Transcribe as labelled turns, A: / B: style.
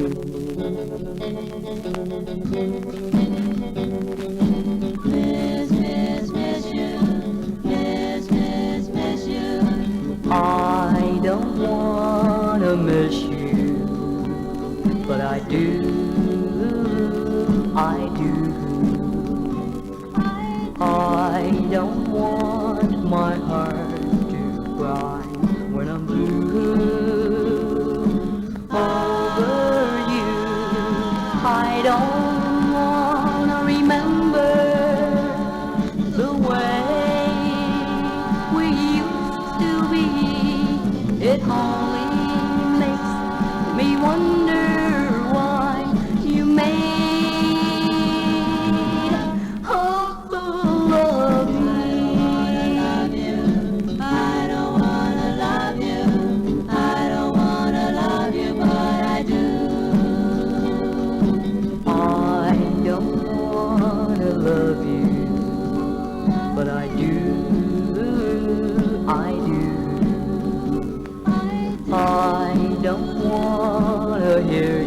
A: I don't wanna miss you, but I do, I do. I don't want my heart to cry when I'm blue over you. I don't wanna remember the way we used to be. It only makes me wonder why you made a fool of me.
B: I don't wanna love you. I don't wanna love you, but I do.
A: I don't wanna love you, but I do, I do. I don't wanna hear